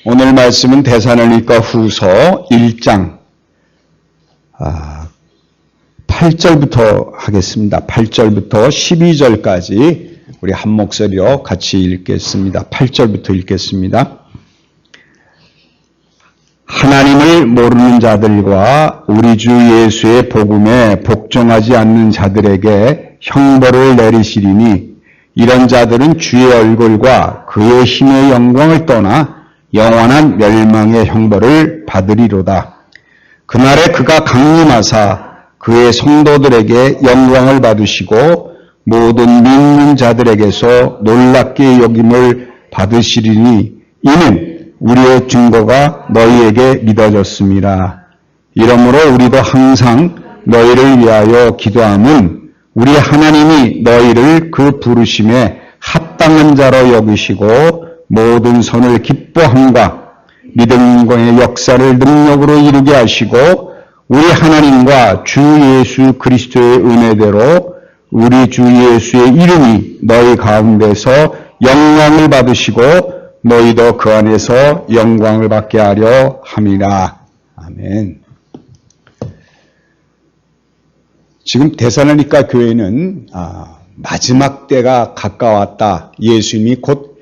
오늘 말씀은 데살로니가 후서 1장 8절부터 하겠습니다. 8절부터 12절까지 우리 한 목소리로 같이 읽겠습니다. 8절부터 읽겠습니다. 하나님을 모르는 자들과 우리 주 예수의 복음에 복종하지 않는 자들에게 형벌을 내리시리니 이런 자들은 주의 얼굴과 그의 힘의 영광을 떠나 영원한 멸망의 형벌을 받으리로다. 그날에 그가 강림하사 그의 성도들에게 영광을 받으시고 모든 믿는 자들에게서 놀랍게 여김을 받으시리니 이는 우리의 증거가 너희에게 믿어졌습니다. 이러므로 우리도 항상 너희를 위하여 기도함은 우리 하나님이 너희를 그 부르심에 합당한 자로 여기시고 모든 선을 기뻐함과 믿음과의 역사를 능력으로 이루게 하시고 우리 하나님과 주 예수 그리스도의 은혜대로 우리 주 예수의 이름이 너희 가운데서 영광을 받으시고 너희도 그 안에서 영광을 받게 하려 함이라. 아멘. 지금 데살로니가 교회는 마지막 때가 가까웠다. 예수님이 곧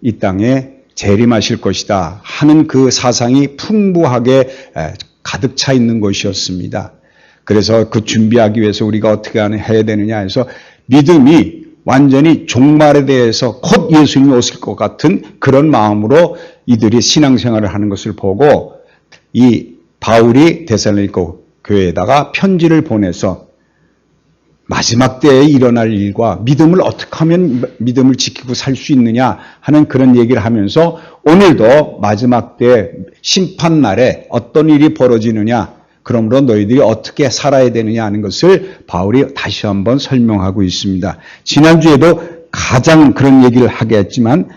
이 땅에 재림하실 것이다 하는 그 사상이 풍부하게 가득 차 있는 것이었습니다. 그래서 그 준비하기 위해서 우리가 어떻게 해야 되느냐 해서 믿음이 완전히 종말에 대해서 곧 예수님이 오실 것 같은 그런 마음으로 이들이 신앙생활을 하는 것을 보고 이 바울이 데살로니가 교회에다가 편지를 보내서 마지막 때에 일어날 일과 믿음을 어떻게 하면 믿음을 지키고 살 수 있느냐 하는 그런 얘기를 하면서 오늘도 마지막 때 심판날에 어떤 일이 벌어지느냐, 그러므로 너희들이 어떻게 살아야 되느냐 하는 것을 바울이 다시 한번 설명하고 있습니다. 지난주에도 가장 그런 얘기를 하게 했지만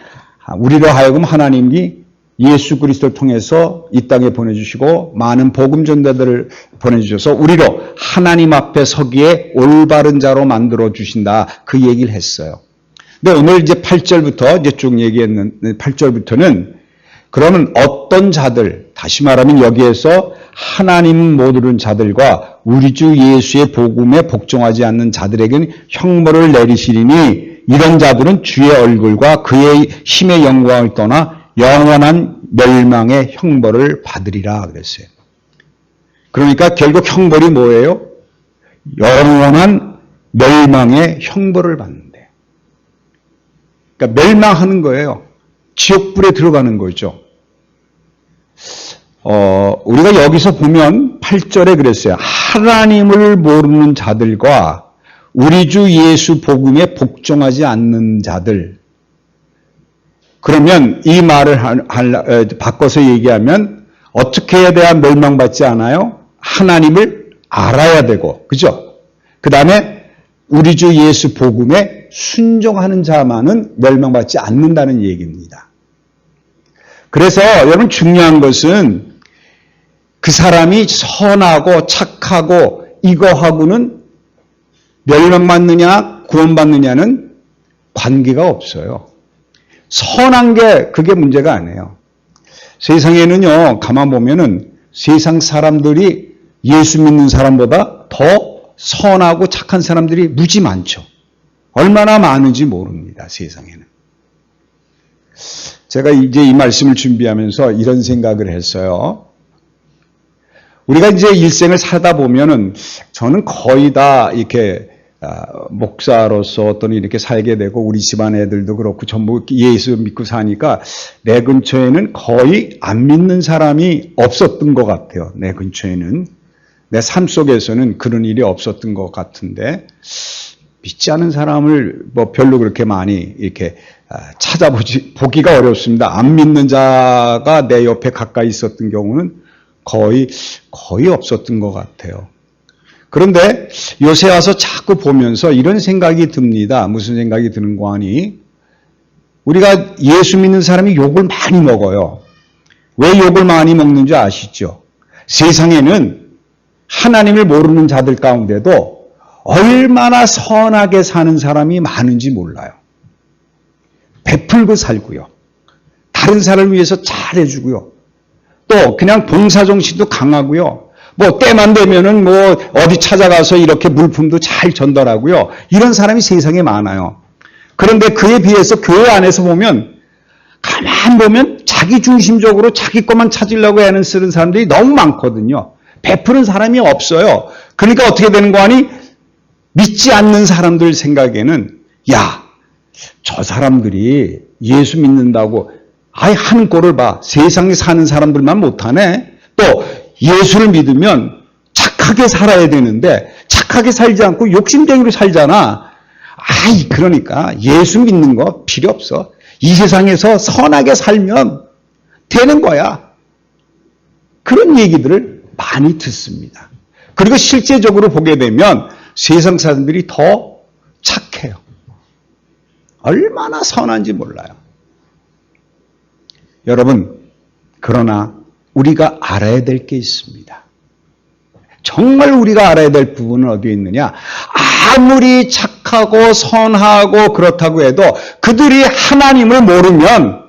우리로 하여금 하나님이 예수 그리스도를 통해서 이 땅에 보내주시고 많은 복음 전도자들을 보내주셔서 우리로 하나님 앞에 서기에 올바른 자로 만들어 주신다. 그 얘기를 했어요. 근데 오늘 이제 8절부터 이제 쭉 얘기했는데 8절부터는 그러면 어떤 자들, 다시 말하면 여기에서 하나님 모르는 자들과 우리 주 예수의 복음에 복종하지 않는 자들에게는 형벌을 내리시리니 이런 자들은 주의 얼굴과 그의 힘의 영광을 떠나 영원한 멸망의 형벌을 받으리라 그랬어요. 그러니까 결국 형벌이 뭐예요? 영원한 멸망의 형벌을 받는데. 그러니까 멸망하는 거예요. 지옥불에 들어가는 거죠. 우리가 여기서 보면 8절에 그랬어요. 하나님을 모르는 자들과 우리 주 예수 복음에 복종하지 않는 자들. 그러면 이 말을 바꿔서 얘기하면 어떻게 해야 돼야 멸망받지 않아요? 하나님을 알아야 되고, 그죠? 그 다음에 우리 주 예수 복음에 순종하는 자만은 멸망받지 않는다는 얘기입니다. 그래서 여러분 중요한 것은 그 사람이 선하고 착하고 이거하고는 멸망받느냐 구원받느냐는 관계가 없어요. 선한 게 그게 문제가 아니에요. 세상에는요, 가만 보면은 세상 사람들이 예수 믿는 사람보다 더 선하고 착한 사람들이 무지 많죠. 얼마나 많은지 모릅니다, 세상에는. 제가 이제 이 말씀을 준비하면서 이런 생각을 했어요. 우리가 이제 일생을 살다 보면은 저는 거의 다 이렇게 목사로서 또는 이렇게 살게 되고 우리 집안 애들도 그렇고 전부 예수 믿고 사니까 내 근처에는 거의 안 믿는 사람이 없었던 것 같아요. 내 근처에는. 내 삶 속에서는 그런 일이 없었던 것 같은데 믿지 않은 사람을 뭐 별로 그렇게 많이 이렇게 보기가 어렵습니다. 안 믿는 자가 내 옆에 가까이 있었던 경우는 거의 없었던 것 같아요. 그런데 요새 와서 자꾸 보면서 이런 생각이 듭니다. 무슨 생각이 드는 거 아니? 우리가 예수 믿는 사람이 욕을 많이 먹어요. 왜 욕을 많이 먹는지 아시죠? 세상에는 하나님을 모르는 자들 가운데도 얼마나 선하게 사는 사람이 많은지 몰라요. 베풀고 살고요. 다른 사람을 위해서 잘해주고요. 또 그냥 봉사정신도 강하고요. 뭐 때만 되면은 뭐 어디 찾아가서 이렇게 물품도 잘 전달하고요. 이런 사람이 세상에 많아요. 그런데 그에 비해서 교회 안에서 보면 가만 보면 자기 중심적으로 자기 것만 찾으려고 애는 쓰는 사람들이 너무 많거든요. 베푸는 사람이 없어요. 그러니까 어떻게 되는 거 아니? 믿지 않는 사람들 생각에는 야, 저 사람들이 예수 믿는다고 아예 하는 꼴을 봐. 세상에 사는 사람들만 못하네. 또 예수를 믿으면 착하게 살아야 되는데 착하게 살지 않고 욕심쟁이로 살잖아. 아이, 그러니까 예수 믿는 거 필요 없어. 이 세상에서 선하게 살면 되는 거야. 그런 얘기들을 많이 듣습니다. 그리고 실제적으로 보게 되면 세상 사람들이 더 착해요. 얼마나 선한지 몰라요. 여러분, 그러나 우리가 알아야 될 게 있습니다. 정말 우리가 알아야 될 부분은 어디에 있느냐? 아무리 착하고 선하고 그렇다고 해도 그들이 하나님을 모르면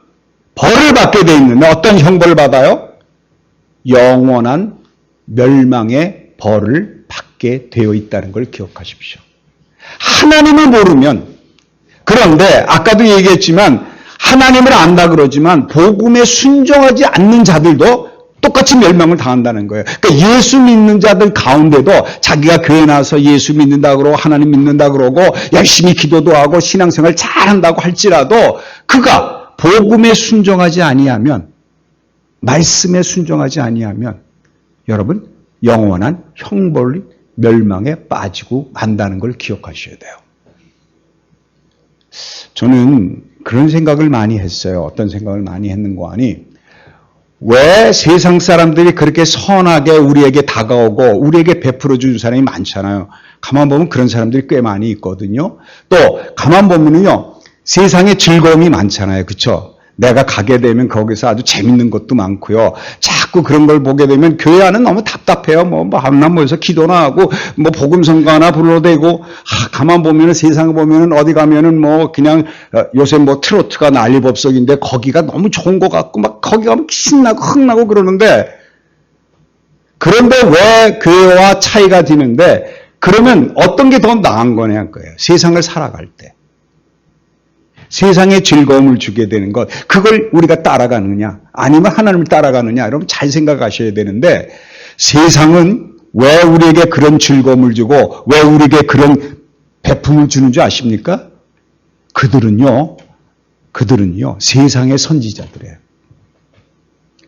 벌을 받게 돼 있는데 어떤 형벌을 받아요? 영원한 멸망의 벌을 받게 되어 있다는 걸 기억하십시오. 하나님을 모르면, 그런데 아까도 얘기했지만 하나님을 안다 그러지만 복음에 순종하지 않는 자들도 똑같이 멸망을 당한다는 거예요. 그러니까 예수 믿는 자들 가운데도 자기가 교회 나와서 예수 믿는다 그러고 하나님 믿는다 그러고 열심히 기도도 하고 신앙생활 잘한다고 할지라도 그가 복음에 순종하지 아니하면, 말씀에 순종하지 아니하면 여러분 영원한 형벌이 멸망에 빠지고 만다는 걸 기억하셔야 돼요. 저는 그런 생각을 많이 했어요. 어떤 생각을 많이 했는가 하니, 왜 세상 사람들이 그렇게 선하게 우리에게 다가오고 우리에게 베풀어 주는 사람이 많잖아요. 가만 보면 그런 사람들이 꽤 많이 있거든요. 또 가만 보면요, 세상에 즐거움이 많잖아요. 그렇죠? 내가 가게 되면 거기서 아주 재밌는 것도 많고요. 자꾸 그런 걸 보게 되면 교회 안은 너무 답답해요. 뭐 밤낮 모여서 기도나 하고 뭐 복음 성가나 불러대고, 가만 보면은 세상 보면은 어디 가면은 뭐 그냥 요새 뭐 트로트가 난리법석인데 거기가 너무 좋은 것 같고 막 거기 가면 신나고 흥나고 그러는데, 그런데 왜 교회와 차이가 드는데, 그러면 어떤 게 더 나은 거냐 거예요. 세상을 살아갈 때. 세상에 즐거움을 주게 되는 것, 그걸 우리가 따라가느냐 아니면 하나님을 따라가느냐, 여러분 잘 생각하셔야 되는데, 세상은 왜 우리에게 그런 즐거움을 주고 왜 우리에게 그런 배품을 주는 줄 아십니까? 그들은요 세상의 선지자들이에요.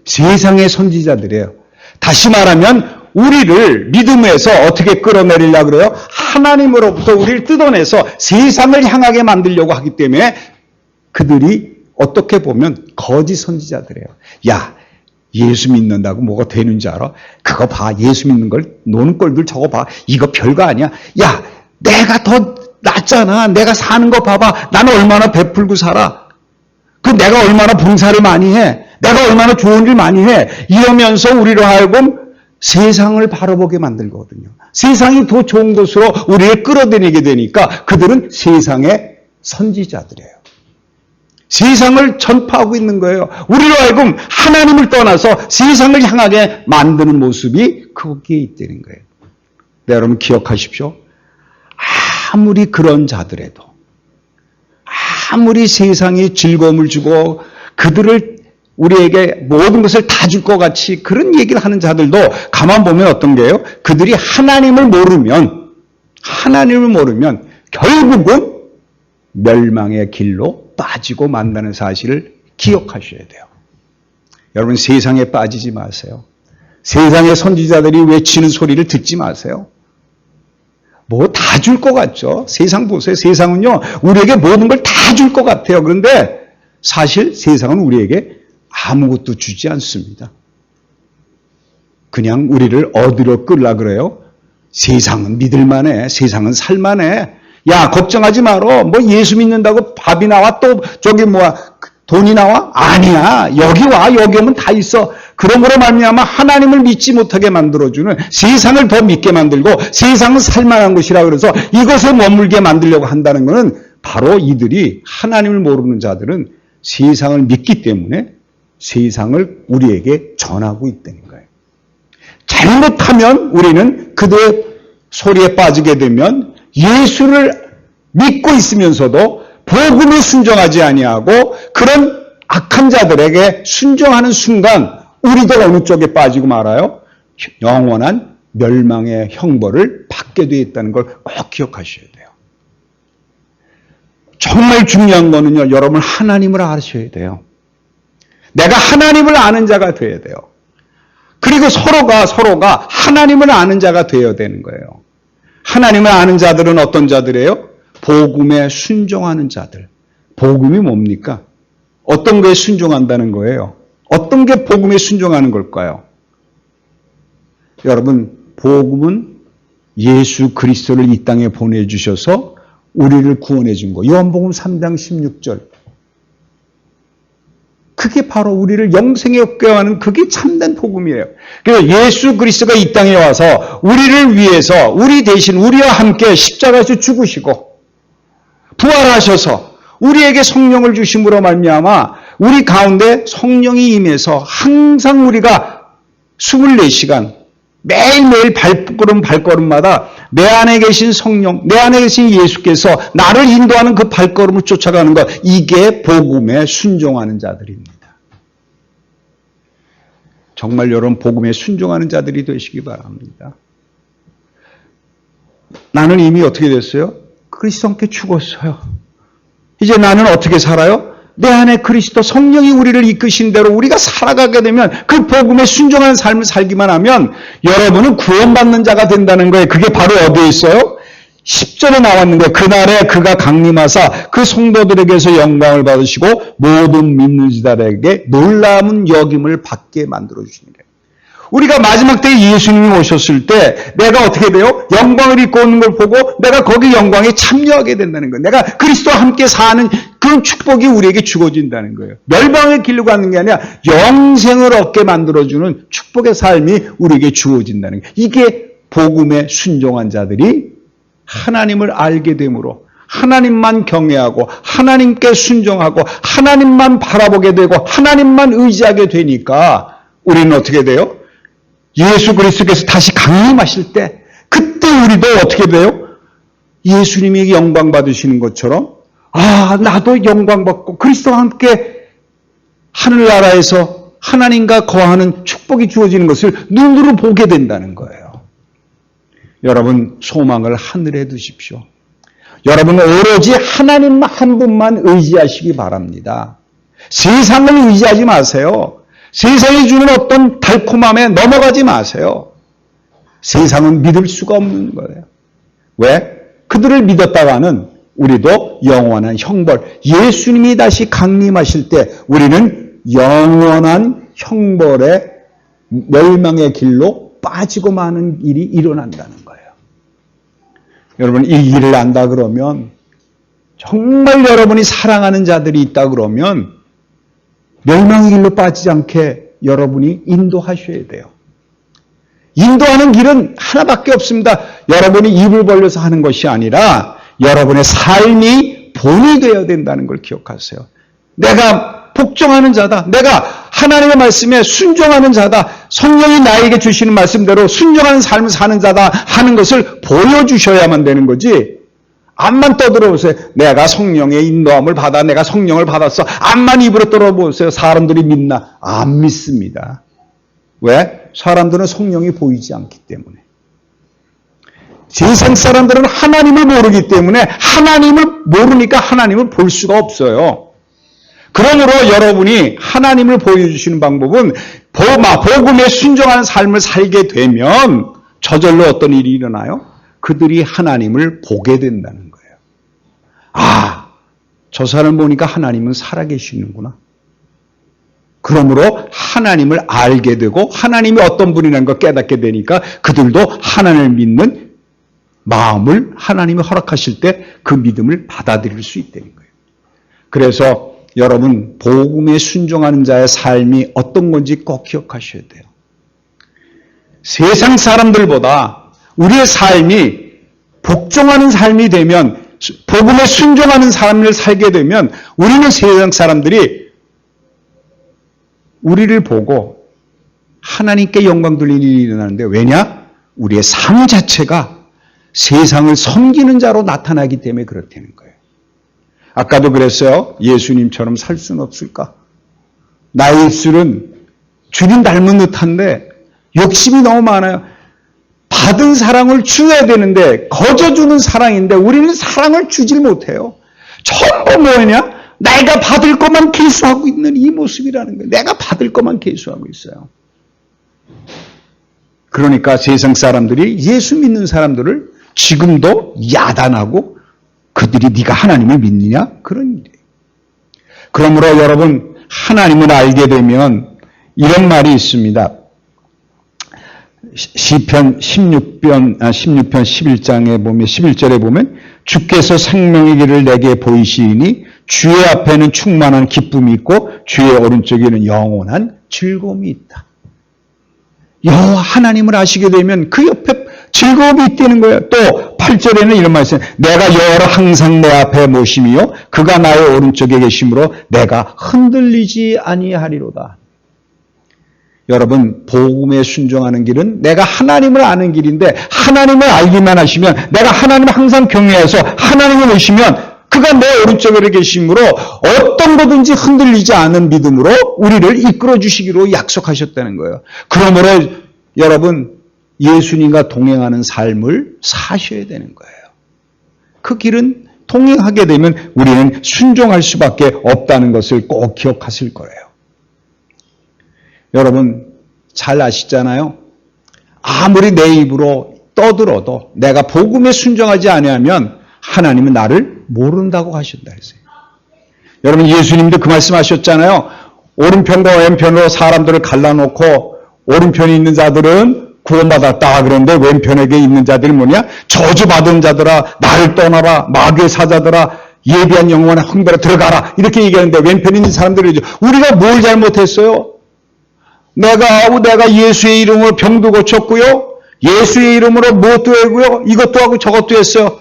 세상의 선지자들이에요. 다시 말하면 우리를 믿음에서 어떻게 끌어내리려고 그래요? 하나님으로부터 우리를 뜯어내서 세상을 향하게 만들려고 하기 때문에 그들이 어떻게 보면 거짓 선지자들이에요. 야, 예수 믿는다고 뭐가 되는 줄 알아? 그거 봐. 예수 믿는 걸 노는 꼴들 저거 봐. 이거 별거 아니야. 야, 내가 더 낫잖아. 내가 사는 거 봐봐. 나는 얼마나 베풀고 살아. 그 내가 얼마나 봉사를 많이 해. 내가 얼마나 좋은 일 많이 해. 이러면서 우리로 하여금 세상을 바라보게 만들거든요. 세상이 더 좋은 곳으로 우리를 끌어들이게 되니까 그들은 세상의 선지자들이에요. 세상을 전파하고 있는 거예요. 우리로 하여금 하나님을 떠나서 세상을 향하게 만드는 모습이 거기에 있다는 거예요. 네, 여러분 기억하십시오. 아무리 그런 자들에도, 아무리 세상이 즐거움을 주고 그들을 우리에게 모든 것을 다 줄 것 같이 그런 얘기를 하는 자들도 가만 보면 어떤 게요? 그들이 하나님을 모르면 결국은 멸망의 길로 빠지고 만다는 사실을 기억하셔야 돼요. 여러분 세상에 빠지지 마세요. 세상의 선지자들이 외치는 소리를 듣지 마세요. 뭐 다 줄 것 같죠? 세상 보세요. 세상은요 우리에게 모든 걸 다 줄 것 같아요. 그런데 사실 세상은 우리에게 아무것도 주지 않습니다. 그냥 우리를 어디로 끌라 그래요? 세상은 믿을만해. 세상은 살만해. 야, 걱정하지 마라. 뭐 예수 믿는다고 밥이 나와? 또 저기 돈이 나와? 아니야. 여기 와. 여기 오면 다 있어. 그러므로 말미암아 하나님을 믿지 못하게 만들어주는, 세상을 더 믿게 만들고 세상은 살만한 것이라 그래서 이것에 머물게 만들려고 한다는 것은 바로 이들이, 하나님을 모르는 자들은 세상을 믿기 때문에 세상을 우리에게 전하고 있다는 거예요. 잘못하면 우리는 그들의 소리에 빠지게 되면 예수를 믿고 있으면서도 복음에 순종하지 아니하고 그런 악한 자들에게 순종하는 순간 우리도 어느 쪽에 빠지고 말아요? 영원한 멸망의 형벌을 받게 되어 있다는 걸 꼭 기억하셔야 돼요. 정말 중요한 거는요, 여러분 하나님을 아셔야 돼요. 내가 하나님을 아는 자가 되어야 돼요. 그리고 서로가 하나님을 아는 자가 되어야 되는 거예요. 하나님을 아는 자들은 어떤 자들이에요? 복음에 순종하는 자들. 복음이 뭡니까? 어떤 거에 순종한다는 거예요? 어떤 게 복음에 순종하는 걸까요? 여러분, 복음은 예수 그리스도를 이 땅에 보내주셔서 우리를 구원해 준 거. 요한복음 3장 16절. 그게 바로 우리를 영생에 얻게 하는 그게 참된 복음이에요. 그래서 예수 그리스도가 이 땅에 와서 우리를 위해서 우리 대신 우리와 함께 십자가에서 죽으시고 부활하셔서 우리에게 성령을 주심으로 말미암아 우리 가운데 성령이 임해서 항상 우리가 24시간 매일매일 발걸음마다 내 안에 계신 성령, 내 안에 계신 예수께서 나를 인도하는 그 발걸음을 쫓아가는 것, 이게 복음에 순종하는 자들입니다. 정말 여러분 복음에 순종하는 자들이 되시기 바랍니다. 나는 이미 어떻게 됐어요? 그리스도와 함께 죽었어요. 이제 나는 어떻게 살아요? 내 안에 그리스도 성령이 우리를 이끄신 대로 우리가 살아가게 되면 그 복음에 순종하는 삶을 살기만 하면 여러분은 구원받는 자가 된다는 거예요. 그게 바로 어디에 있어요? 10절에 나왔는 거예요. 그날에 그가 강림하사 그 성도들에게서 영광을 받으시고 모든 믿는 자들에게 놀라운 여김을 받게 만들어주시는 거예요. 우리가 마지막 때에 예수님이 오셨을 때 내가 어떻게 돼요? 영광을 입고 오는 걸 보고 내가 거기 영광에 참여하게 된다는 거예요. 내가 그리스도와 함께 사는 그런 축복이 우리에게 주어진다는 거예요. 멸망의 길로 가는 게 아니라 영생을 얻게 만들어주는 축복의 삶이 우리에게 주어진다는 거예요. 이게 복음에 순종한 자들이 하나님을 알게 되므로 하나님만 경외하고 하나님께 순종하고 하나님만 바라보게 되고 하나님만 의지하게 되니까 우리는 어떻게 돼요? 예수 그리스도께서 다시 강림하실 때 그때 우리도 어떻게 돼요? 예수님이 영광 받으시는 것처럼 나도 영광 받고 그리스도와 함께 하늘나라에서 하나님과 거하는 축복이 주어지는 것을 눈으로 보게 된다는 거예요. 여러분 소망을 하늘에 두십시오. 여러분은 오로지 하나님 한 분만 의지하시기 바랍니다. 세상을 의지하지 마세요. 세상이 주는 어떤 달콤함에 넘어가지 마세요. 세상은 믿을 수가 없는 거예요. 왜? 그들을 믿었다가는 우리도 영원한 형벌, 예수님이 다시 강림하실 때 우리는 영원한 형벌의 멸망의 길로 빠지고 마는 일이 일어난다는 거예요. 여러분 이 일을 안다 그러면 정말 여러분이 사랑하는 자들이 있다 그러면 멸망의 길로 빠지지 않게 여러분이 인도하셔야 돼요. 인도하는 길은 하나밖에 없습니다. 여러분이 입을 벌려서 하는 것이 아니라 여러분의 삶이 본이 되어야 된다는 걸 기억하세요. 내가 복종하는 자다. 내가 하나님의 말씀에 순종하는 자다. 성령이 나에게 주시는 말씀대로 순종하는 삶을 사는 자다 하는 것을 보여주셔야만 되는 거지. 암만 떠들어보세요. 내가 성령의 인도함을 받아 내가 성령을 받았어. 암만 입으로 떠들어보세요. 사람들이 믿나? 안 믿습니다. 왜? 사람들은 성령이 보이지 않기 때문에. 세상 사람들은 하나님을 모르기 때문에 하나님을 모르니까 하나님을 볼 수가 없어요. 그러므로 여러분이 하나님을 보여주시는 방법은 복음에 순종하는 삶을 살게 되면 저절로 어떤 일이 일어나요? 그들이 하나님을 보게 된다는 거예요. 저 사람 보니까 하나님은 살아계시는구나. 그러므로 하나님을 알게 되고 하나님이 어떤 분이라는 걸 깨닫게 되니까 그들도 하나님을 믿는 마음을 하나님이 허락하실 때 그 믿음을 받아들일 수 있다는 거예요. 그래서 여러분 복음에 순종하는 자의 삶이 어떤 건지 꼭 기억하셔야 돼요. 세상 사람들보다 우리의 삶이 복종하는 삶이 되면 복음에 순종하는 삶을 살게 되면 우리는 세상 사람들이 우리를 보고 하나님께 영광 돌리는 일이 일어나는데, 왜냐? 우리의 삶 자체가 세상을 섬기는 자로 나타나기 때문에 그렇다는 거예요. 아까도 그랬어요. 예수님처럼 살 수는 없을까? 나의 입술은 주님 닮은 듯한데 욕심이 너무 많아요. 받은 사랑을 주어야 되는데, 거저주는 사랑인데 우리는 사랑을 주질 못해요. 전부 뭐냐? 내가 받을 것만 계수하고 있는 이 모습이라는 거예요. 내가 받을 것만 계수하고 있어요. 그러니까 세상 사람들이 예수 믿는 사람들을 지금도 야단하고, 그들이 네가 하나님을 믿느냐? 그런 일이에요. 그러므로 여러분, 하나님을 알게 되면 이런 말이 있습니다. 시편 16편 11장에 보면 11절에 보면 주께서 생명의 길을 내게 보이시니 주의 앞에는 충만한 기쁨이 있고 주의 오른쪽에는 영원한 즐거움이 있다. 여호와 하나님을 아시게 되면 그 옆에 즐거움이 있다는 거예요. 또 8절에는 이런 말이 있어요. 내가 여호와를 항상 내 앞에 모심이요 그가 나의 오른쪽에 계심으로 내가 흔들리지 아니하리로다. 여러분, 복음에 순종하는 길은 내가 하나님을 아는 길인데, 하나님을 알기만 하시면, 내가 하나님을 항상 경외해서 하나님을 모시면 그가 내 오른쪽에 계심으로 어떤 거든지 흔들리지 않은 믿음으로 우리를 이끌어 주시기로 약속하셨다는 거예요. 그러므로 여러분, 예수님과 동행하는 삶을 사셔야 되는 거예요. 그 길은 동행하게 되면 우리는 순종할 수밖에 없다는 것을 꼭 기억하실 거예요. 여러분, 잘 아시잖아요. 아무리 내 입으로 떠들어도 내가 복음에 순종하지 아니하면 하나님은 나를 모른다고 하신다 했어요. 여러분, 예수님도 그 말씀하셨잖아요. 오른편과 왼편으로 사람들을 갈라놓고 오른편에 있는 자들은 구원받았다 그런데 왼편에게 있는 자들이 뭐냐? 저주받은 자들아 나를 떠나라, 마귀의 사자들아 예비한 영혼의 흥배로 들어가라, 이렇게 얘기하는데 왼편에 있는 사람들이 우리가 뭘 잘못했어요? 내가 예수의 이름으로 병도 고쳤고요, 예수의 이름으로 무엇도 하고요, 이것도 하고 저것도 했어요.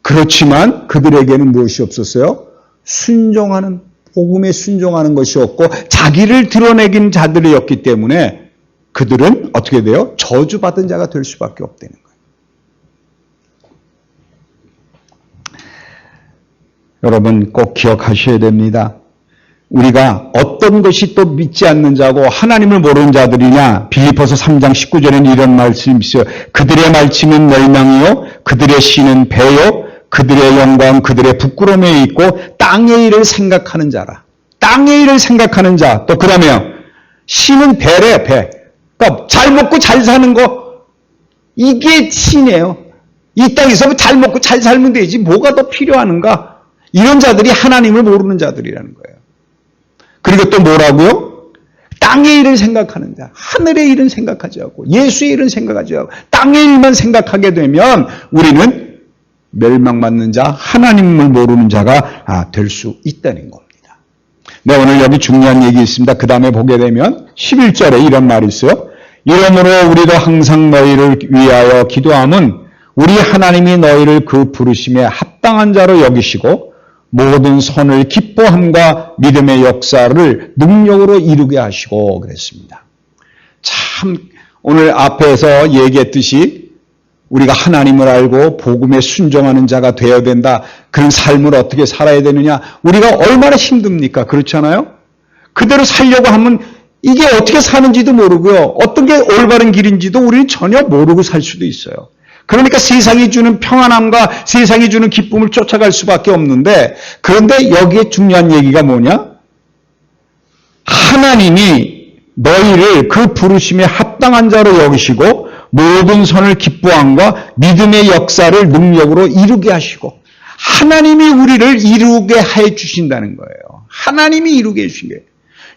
그렇지만 그들에게는 무엇이 없었어요? 순종하는, 복음에 순종하는 것이 없고 자기를 드러내긴 자들이었기 때문에 그들은 어떻게 돼요? 저주받은 자가 될 수밖에 없다는 거예요. 여러분, 꼭 기억하셔야 됩니다. 우리가 어떤 것이 또 믿지 않는 자고 하나님을 모르는 자들이냐? 빌립보서 3장 19절에는 이런 말씀이 있어요. 그들의 말씀은 멸망이요 그들의 신은 배요 그들의 영광 그들의 부끄러움에 있고 땅의 일을 생각하는 자라. 땅의 일을 생각하는 자. 또 그러면 신은 배래, 배. 그러니까 잘 먹고 잘 사는 거, 이게 신이에요. 이 땅에서 잘 먹고 잘 살면 되지 뭐가 더 필요하는가? 이런 자들이 하나님을 모르는 자들이라는 거예요. 그리고 또 뭐라고요? 땅의 일을 생각하는 자. 하늘의 일은 생각하지 않고 예수의 일은 생각하지 않고 땅의 일만 생각하게 되면 우리는 멸망받는 자, 하나님을 모르는 자가 될 수 있다는 겁니다. 네, 오늘 여기 중요한 얘기 있습니다. 그 다음에 보게 되면 11절에 이런 말이 있어요. 이러므로 우리도 항상 너희를 위하여 기도함은 우리 하나님이 너희를 그 부르심에 합당한 자로 여기시고 모든 선을 기뻐함과 믿음의 역사를 능력으로 이루게 하시고 그랬습니다. 참 오늘 앞에서 얘기했듯이 우리가 하나님을 알고 복음에 순종하는 자가 되어야 된다. 그런 삶을 어떻게 살아야 되느냐. 우리가 얼마나 힘듭니까? 그렇잖아요? 그대로 살려고 하면 이게 어떻게 사는지도 모르고요. 어떤 게 올바른 길인지도 우리는 전혀 모르고 살 수도 있어요. 그러니까 세상이 주는 평안함과 세상이 주는 기쁨을 쫓아갈 수밖에 없는데, 그런데 여기에 중요한 얘기가 뭐냐? 하나님이 너희를 그 부르심에 합당한 자로 여기시고 모든 선을 기뻐함과 믿음의 역사를 능력으로 이루게 하시고, 하나님이 우리를 이루게 해 주신다는 거예요. 하나님이 이루게 해 주신 거예요.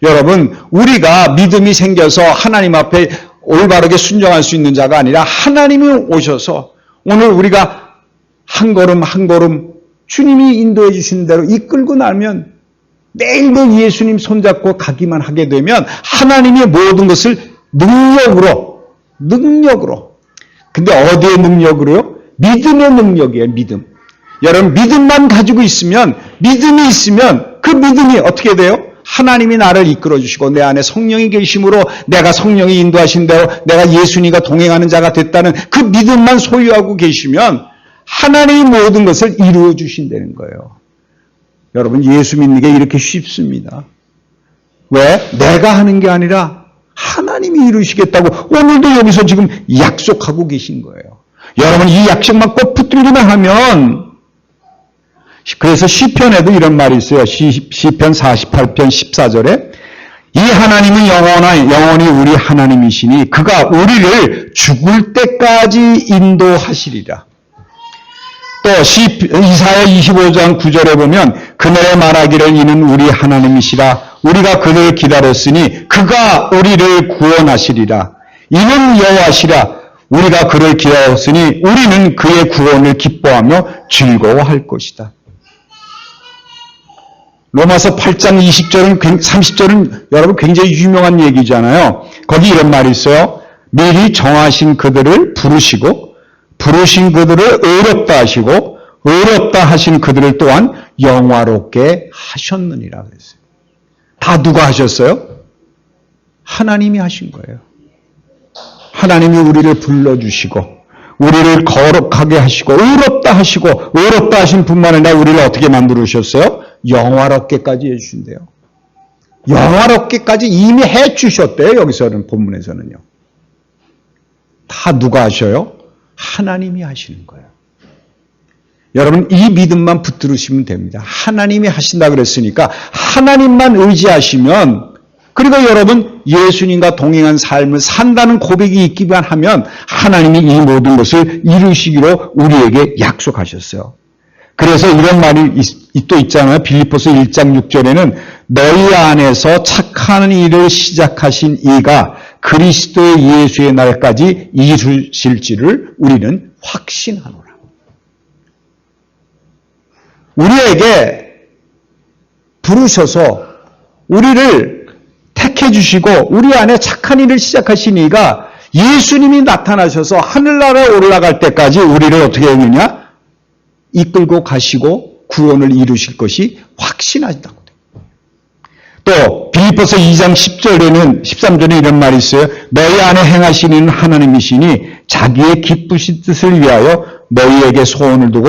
여러분, 우리가 믿음이 생겨서 하나님 앞에 올바르게 순종할 수 있는 자가 아니라 하나님이 오셔서 오늘 우리가 한 걸음 한 걸음 주님이 인도해 주시는 대로 이끌고 나면 매일매일 예수님 손잡고 가기만 하게 되면 하나님이 모든 것을 능력으로. 근데 어디의 능력으로요? 믿음의 능력이에요, 믿음. 여러분 믿음만 가지고 있으면, 믿음이 있으면 그 믿음이 어떻게 돼요? 하나님이 나를 이끌어 주시고 내 안에 성령이 계심으로 내가 성령이 인도하신 대로 내가 예수님과 동행하는 자가 됐다는 그 믿음만 소유하고 계시면 하나님이 모든 것을 이루어 주신다는 거예요. 여러분, 예수 믿는 게 이렇게 쉽습니다. 왜? 내가 하는 게 아니라 하나님이 이루시겠다고 오늘도 여기서 지금 약속하고 계신 거예요. 여러분, 이 약속만 꼭 붙들기만 하면, 그래서 시편에도 이런 말이 있어요. 시편 48편 14절에 이 하나님은 영원히 우리 하나님이시니 그가 우리를 죽을 때까지 인도하시리라. 또 이사야 25장 9절에 보면 그날에 말하기를 이는 우리 하나님이시라 우리가 그를 기다렸으니 그가 우리를 구원하시리라. 이는 여호와시라 우리가 그를 기다렸으니 우리는 그의 구원을 기뻐하며 즐거워할 것이다. 로마서 8장 20절은 30절은 여러분 굉장히 유명한 얘기잖아요. 거기 이런 말이 있어요. 미리 정하신 그들을 부르시고 부르신 그들을 의롭다 하시고 의롭다 하신 그들을 또한 영화롭게 하셨느니라 그랬어요. 다 누가 하셨어요? 하나님이 하신 거예요. 하나님이 우리를 불러주시고 우리를 거룩하게 하시고 의롭다 하시고 의롭다 하신 뿐만 아니라 우리를 어떻게 만들으셨어요? 영화롭게까지 해주신대요. 영화롭게까지 이미 해주셨대요. 여기서는 본문에서는요. 다 누가 하셔요? 하나님이 하시는 거예요. 여러분, 이 믿음만 붙들으시면 됩니다. 하나님이 하신다 그랬으니까 하나님만 의지하시면, 그리고 여러분 예수님과 동행한 삶을 산다는 고백이 있기만 하면 하나님이 이 모든 것을 이루시기로 우리에게 약속하셨어요. 그래서 이런 말이 또 있잖아요. 빌립보서 1장 6절에는 너희 안에서 착한 일을 시작하신 이가 그리스도의 예수의 날까지 이루실지를 우리는 확신하노라. 우리에게 부르셔서 우리를 택해 주시고 우리 안에 착한 일을 시작하신 이가 예수님이 나타나셔서 하늘나라에 올라갈 때까지 우리를 어떻게 했느냐? 이끌고 가시고 구원을 이루실 것이 확신하다고 돼요. 또 빌립보서 2장 10절에는 13절에 이런 말이 있어요. 너희 안에 행하시는 하나님이시니 자기의 기쁘신 뜻을 위하여 너희에게 소원을 두고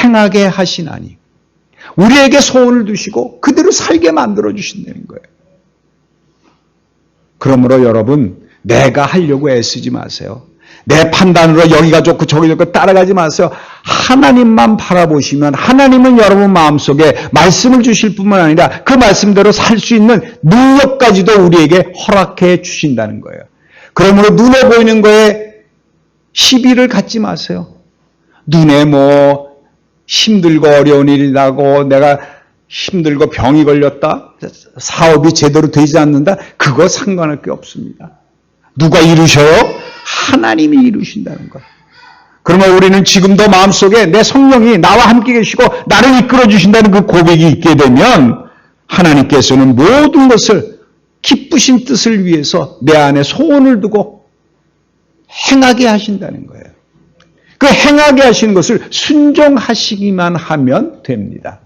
행하게 하시나니. 우리에게 소원을 두시고 그대로 살게 만들어 주신다는 거예요. 그러므로 여러분, 내가 하려고 애쓰지 마세요. 내 판단으로 여기가 좋고 저기 좋고 따라가지 마세요. 하나님만 바라보시면 하나님은 여러분 마음속에 말씀을 주실 뿐만 아니라 그 말씀대로 살 수 있는 능력까지도 우리에게 허락해 주신다는 거예요. 그러므로 눈에 보이는 거에 시비를 갖지 마세요. 눈에 뭐 힘들고 어려운 일이 나고 내가 힘들고 병이 걸렸다, 사업이 제대로 되지 않는다, 그거 상관할 게 없습니다. 누가 이루셔요? 하나님이 이루신다는 것. 그러면 우리는 지금도 마음속에 내 성령이 나와 함께 계시고 나를 이끌어 주신다는 그 고백이 있게 되면 하나님께서는 모든 것을 기쁘신 뜻을 위해서 내 안에 소원을 두고 행하게 하신다는 거예요. 그 행하게 하시는 것을 순종하시기만 하면 됩니다.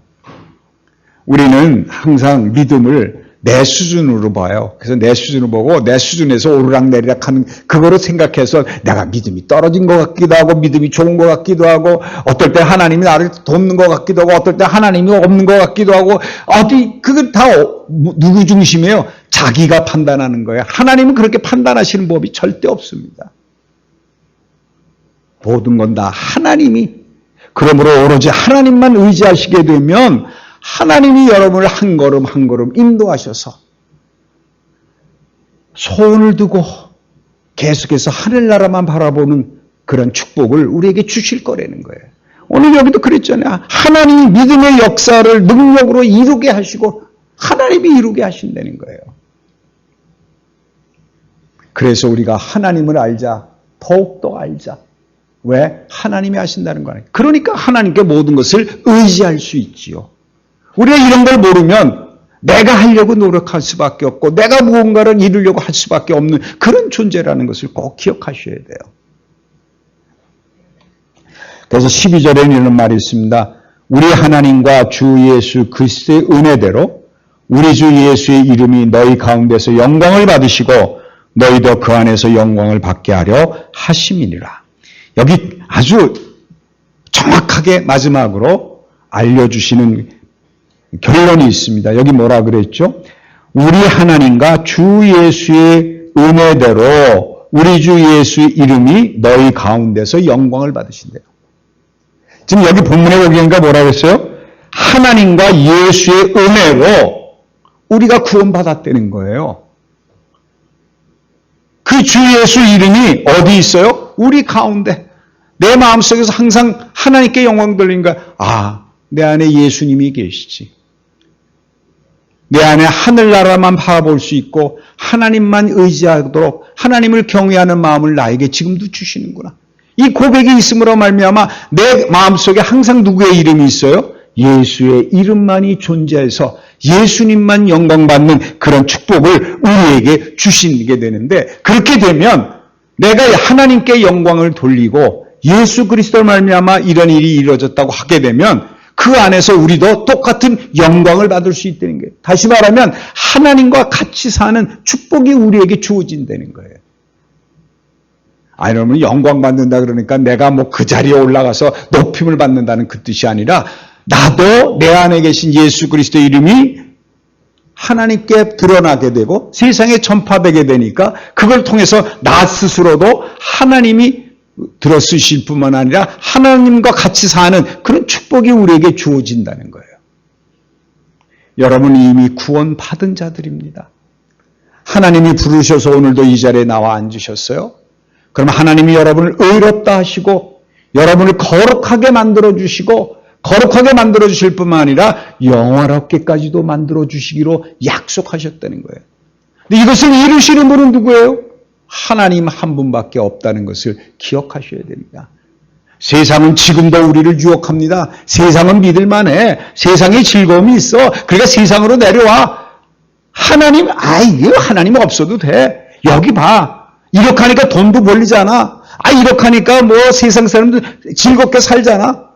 우리는 항상 믿음을 내 수준으로 봐요. 그래서 내 수준으로 보고 내 수준에서 오르락내리락 하는 그거로 생각해서 내가 믿음이 떨어진 것 같기도 하고 믿음이 좋은 것 같기도 하고 어떨 때 하나님이 나를 돕는 것 같기도 하고 어떨 때 하나님이 없는 것 같기도 하고 그건 다 누구 중심이에요? 자기가 판단하는 거예요. 하나님은 그렇게 판단하시는 법이 절대 없습니다. 모든 건 다 하나님이, 그러므로 오로지 하나님만 의지하시게 되면 하나님이 여러분을 한 걸음 한 걸음 인도하셔서 소원을 두고 계속해서 하늘나라만 바라보는 그런 축복을 우리에게 주실 거라는 거예요. 오늘 여기도 그랬잖아요. 하나님이 믿음의 역사를 능력으로 이루게 하시고 하나님이 이루게 하신다는 거예요. 그래서 우리가 하나님을 알자, 더욱더 알자. 왜? 하나님이 하신다는 거예요. 그러니까 하나님께 모든 것을 의지할 수 있지요. 우리가 이런 걸 모르면 내가 하려고 노력할 수밖에 없고 내가 무언가를 이루려고 할 수밖에 없는 그런 존재라는 것을 꼭 기억하셔야 돼요. 그래서 12절에는 이런 말이 있습니다. 우리 하나님과 주 예수 그리스도의 은혜대로 우리 주 예수의 이름이 너희 가운데서 영광을 받으시고 너희도 그 안에서 영광을 받게 하려 하심이니라. 여기 아주 정확하게 마지막으로 알려주시는 결론이 있습니다. 여기 뭐라 그랬죠? 우리 하나님과 주 예수의 은혜대로 우리 주 예수의 이름이 너희 가운데서 영광을 받으신대요. 지금 여기 본문에 보니까 뭐라고 했어요? 하나님과 예수의 은혜로 우리가 구원받았다는 거예요. 그 주 예수 이름이 어디 있어요? 우리 가운데. 내 마음속에서 항상 하나님께 영광 돌리는 거야. 아, 내 안에 예수님이 계시지. 내 안에 하늘나라만 바라볼 수 있고 하나님만 의지하도록 하나님을 경외하는 마음을 나에게 지금도 주시는구나. 이 고백이 있음으로 말미암아 내 마음속에 항상 누구의 이름이 있어요? 예수의 이름만이 존재해서 예수님만 영광받는 그런 축복을 우리에게 주시게 되는데, 그렇게 되면 내가 하나님께 영광을 돌리고 예수 그리스도를 말미암아 이런 일이 이루어졌다고 하게 되면 그 안에서 우리도 똑같은 영광을 받을 수 있다는 거예요. 다시 말하면 하나님과 같이 사는 축복이 우리에게 주어진다는 거예요. 여러분, 영광 받는다 그러니까 내가 뭐 그 자리에 올라가서 높임을 받는다는 그 뜻이 아니라 나도 내 안에 계신 예수 그리스도의 이름이 하나님께 드러나게 되고 세상에 전파되게 되니까 그걸 통해서 나 스스로도 하나님이 들어쓰실 뿐만 아니라 하나님과 같이 사는 그런 축복이 우리에게 주어진다는 거예요. 여러분 이미 구원받은 자들입니다. 하나님이 부르셔서 오늘도 이 자리에 나와 앉으셨어요. 그럼 하나님이 여러분을 의롭다 하시고 여러분을 거룩하게 만들어주시고 거룩하게 만들어주실 뿐만 아니라 영원하게까지도 만들어주시기로 약속하셨다는 거예요. 근데 이것을 이루시는 분은 누구예요? 하나님 한 분밖에 없다는 것을 기억하셔야 됩니다. 세상은 지금도 우리를 유혹합니다. 세상은 믿을만해. 세상에 즐거움이 있어. 그러니까 세상으로 내려와. 하나님, 이거 하나님 없어도 돼. 여기 봐. 이렇게 하니까 돈도 벌리잖아. 이렇게 하니까 뭐 세상 사람들 즐겁게 살잖아.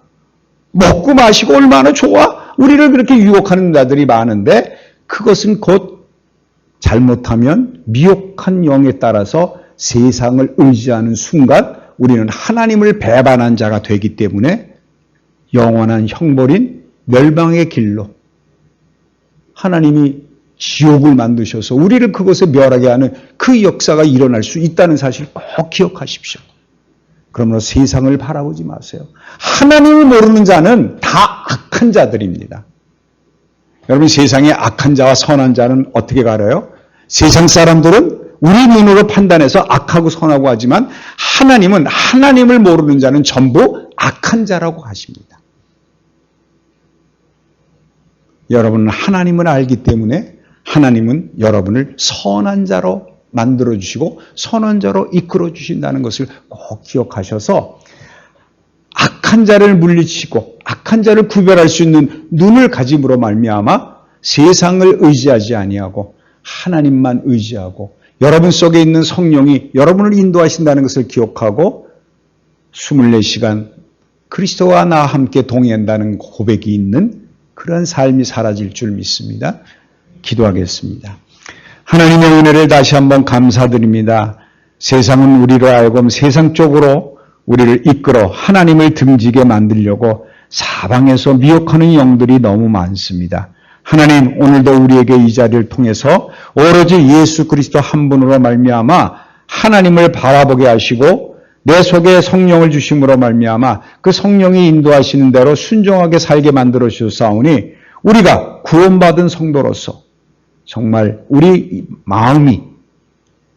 먹고 마시고 얼마나 좋아? 우리를 그렇게 유혹하는 자들이 많은데 그것은 곧 잘못하면 미혹한 영에 따라서 세상을 의지하는 순간 우리는 하나님을 배반한 자가 되기 때문에 영원한 형벌인 멸망의 길로 하나님이 지옥을 만드셔서 우리를 그것에 멸하게 하는 그 역사가 일어날 수 있다는 사실을 꼭 기억하십시오. 그러므로 세상을 바라보지 마세요. 하나님을 모르는 자는 다 악한 자들입니다. 여러분 세상에 악한 자와 선한 자는 어떻게 가려요? 세상 사람들은 우리 눈으로 판단해서 악하고 선하고 하지만 하나님은 하나님을 모르는 자는 전부 악한 자라고 하십니다. 여러분은 하나님을 알기 때문에 하나님은 여러분을 선한 자로 만들어주시고 선한 자로 이끌어주신다는 것을 꼭 기억하셔서 악한 자를 물리치고 악한 자를 구별할 수 있는 눈을 가짐으로 말미암아 세상을 의지하지 아니하고 하나님만 의지하고 여러분 속에 있는 성령이 여러분을 인도하신다는 것을 기억하고 24시간 그리스도와 나와 함께 동행한다는 고백이 있는 그런 삶이 사라질 줄 믿습니다. 기도하겠습니다. 하나님의 은혜를 다시 한번 감사드립니다. 세상은 우리로 하여금 세상 쪽으로 우리를 이끌어 하나님을 등지게 만들려고 사방에서 미혹하는 영들이 너무 많습니다. 하나님, 오늘도 우리에게 이 자리를 통해서 오로지 예수 그리스도 한 분으로 말미암아 하나님을 바라보게 하시고 내 속에 성령을 주심으로 말미암아 그 성령이 인도하시는 대로 순종하게 살게 만들어 주셨사오니 우리가 구원받은 성도로서 정말 우리 마음이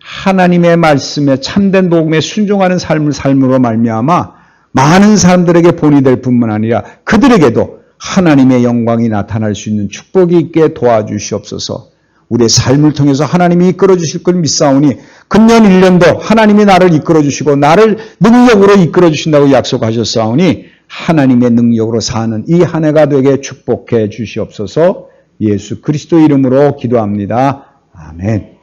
하나님의 말씀에 참된 복음에 순종하는 삶으로 말미암아 많은 사람들에게 본이 될 뿐만 아니라 그들에게도 하나님의 영광이 나타날 수 있는 축복이 있게 도와주시옵소서. 우리의 삶을 통해서 하나님이 이끌어 주실 걸 믿사오니 금년 1년도 하나님이 나를 이끌어 주시고 나를 능력으로 이끌어 주신다고 약속하셨사오니 하나님의 능력으로 사는 이 한 해가 되게 축복해 주시옵소서. 예수 그리스도 이름으로 기도합니다. 아멘.